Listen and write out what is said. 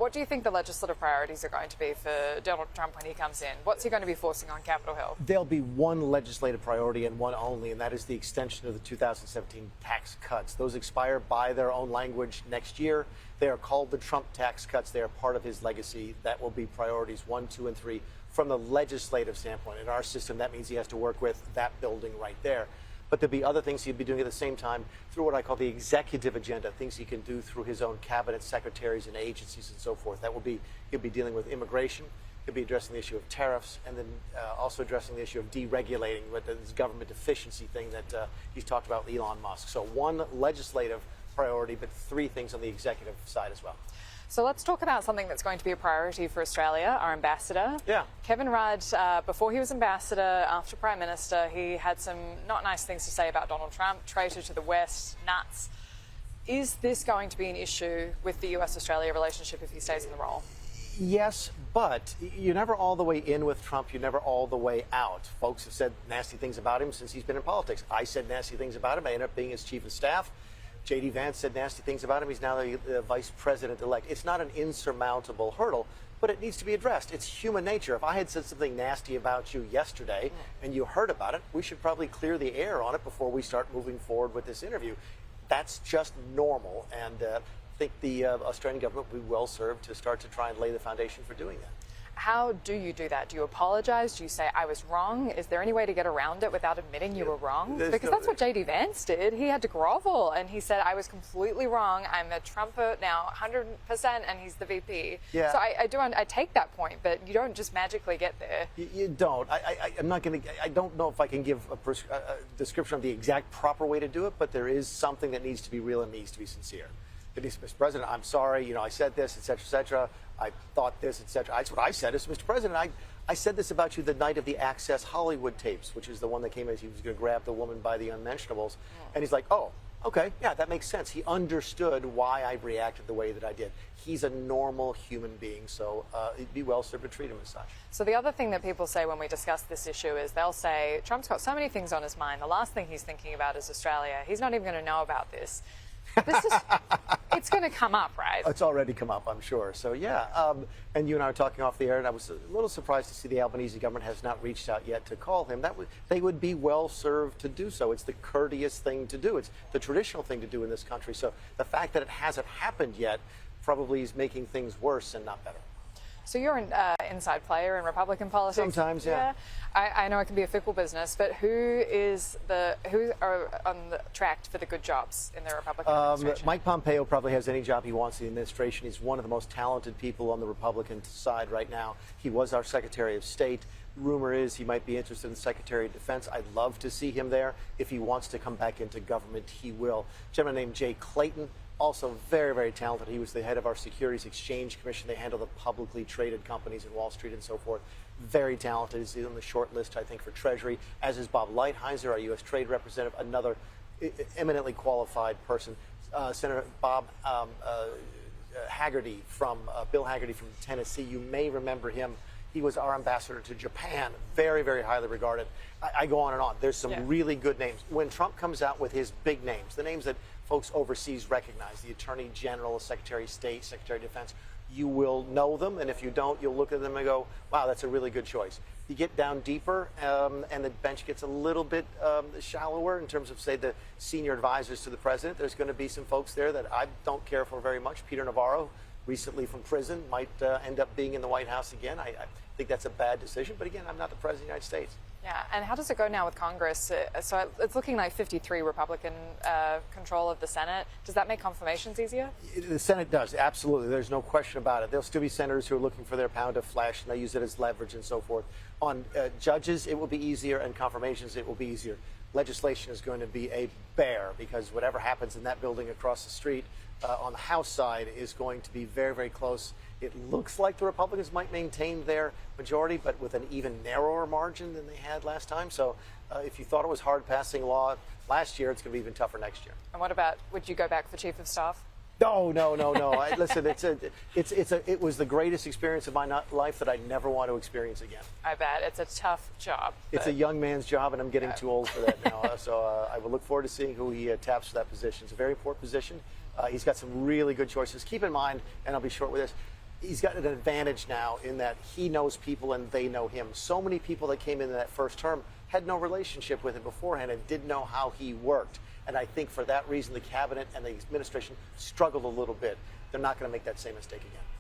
What do you think the legislative priorities are going to be for Donald Trump when he comes in? What's he going to be forcing on Capitol Hill? There'll be one legislative priority and one only, and that is the extension of the 2017 tax cuts. Those expire by their own language next year. They are called the Trump tax cuts. They are part of his legacy. That will be priorities 1, 2, and 3 from the legislative standpoint. In our system, that means he has to work with that building right there. But there'll be other things he'll be doing at the same time through what I call the executive agenda, things he can do through his own cabinet secretaries and agencies and so forth. That will be, he'll be dealing with immigration, he'll be addressing the issue of tariffs, and then also addressing the issue of deregulating, with this government efficiency thing that he's talked about with Elon Musk. So one legislative priority, but 3 things on the executive side as well. So let's talk about something that's going to be a priority for Australia, our ambassador. Yeah. Kevin Rudd, before he was ambassador, after Prime Minister, he had some not nice things to say about Donald Trump, traitor to the West, nuts. Is this going to be an issue with the US-Australia relationship if he stays in the role? Yes, but you're never all the way in with Trump. You're never all the way out. Folks have said nasty things about him since he's been in politics. I said nasty things about him. I ended up being his chief of staff. J.D. Vance said nasty things about him. He's now the vice president-elect. It's not an insurmountable hurdle, but it needs to be addressed. It's human nature. If I had said something nasty about you yesterday and you heard about it, we should probably clear the air on it before we start moving forward with this interview. That's just normal, and I think the Australian government will be well served to start to try and lay the foundation for doing that. How do you do that? Do you apologize? Do you say, I was wrong? Is there any way to get around it without admitting you were wrong? Because that's what J.D. Vance did. He had to grovel, and he said, I was completely wrong. I'm a Trumper now, 100%, and he's the VP. Yeah. So I take that point, but you don't just magically get there. You don't. I'm not going to. I don't know if I can give a description of the exact proper way to do it, but there is something that needs to be real and needs to be sincere. Mr. President, I'm sorry. I said this, et cetera. I thought this, et cetera. That's what I said. Is, Mr. President, I said this about you the night of the Access Hollywood tapes, which is the one that came as he was going to grab the woman by the unmentionables. And he's like, oh, okay, yeah, that makes sense. He understood why I reacted the way that I did. He's a normal human being, so it'd be well served to treat him as such. So the other thing that people say when we discuss this issue is they'll say, Trump's got so many things on his mind. The last thing he's thinking about is Australia. He's not even going to know about this. It's going to come up, right? It's already come up, I'm sure. So, yeah. And you and I were talking off the air, and I was a little surprised to see the Albanese government has not reached out yet to call him. They would be well served to do so. It's the courteous thing to do. It's the traditional thing to do in this country. So the fact that it hasn't happened yet probably is making things worse and not better. So you're an inside player in Republican politics. Sometimes, yeah. I know it can be a fickle business, but who are on the track for the good jobs in the Republican administration? Mike Pompeo probably has any job he wants in the administration. He's one of the most talented people on the Republican side right now. He was our Secretary of State. Rumor is he might be interested in Secretary of Defense. I'd love to see him there. If he wants to come back into government, he will. A gentleman named Jay Clayton, also very, very talented. He was the head of our Securities Exchange Commission. They handle the publicly traded companies in Wall Street and so forth. Very talented. He's on the short list, I think, for Treasury, as is Bob Lighthizer, our U.S. Trade Representative, another eminently qualified person. Senator Bob Haggerty Bill Haggerty from Tennessee. You may remember him. He was our ambassador to Japan, very, very highly regarded. I go on and on. There's some really good names. When Trump comes out with his big names, the names that folks overseas recognize, the Attorney General, Secretary of State, Secretary of Defense, you will know them, and if you don't, you'll look at them and go, wow, that's a really good choice. You get down deeper, and the bench gets a little bit shallower in terms of, say, the senior advisors to the president. There's going to be some folks there that I don't care for very much. Peter Navarro, recently from prison, might end up being in the White House again. I think that's a bad decision, but again, I'm not the President of the United States. Yeah, and how does it go now with Congress? So it's looking like 53 Republican control of the Senate. Does that make confirmations easier? The Senate does, absolutely. There's no question about it. There'll still be senators who are looking for their pound of flesh, and they use it as leverage and so forth. On judges, it will be easier, and confirmations, it will be easier. Legislation is going to be a bear, because whatever happens in that building across the street on the House side is going to be very, very close. It looks like the Republicans might maintain their majority, but with an even narrower margin than they had last time. So if you thought it was hard passing law last year, it's going to be even tougher next year. And what about, would you go back for Chief of Staff? No. Listen, it was the greatest experience of my life that I never want to experience again. I bet. It's a tough job. It's a young man's job, and I'm getting too old for that now. So I will look forward to seeing who he taps for that position. It's a very important position. He's got some really good choices. Keep in mind, and I'll be short with this, he's got an advantage now in that he knows people and they know him. So many people that came into that first term had no relationship with him beforehand and didn't know how he worked. And I think for that reason, the cabinet and the administration struggled a little bit. They're not going to make that same mistake again.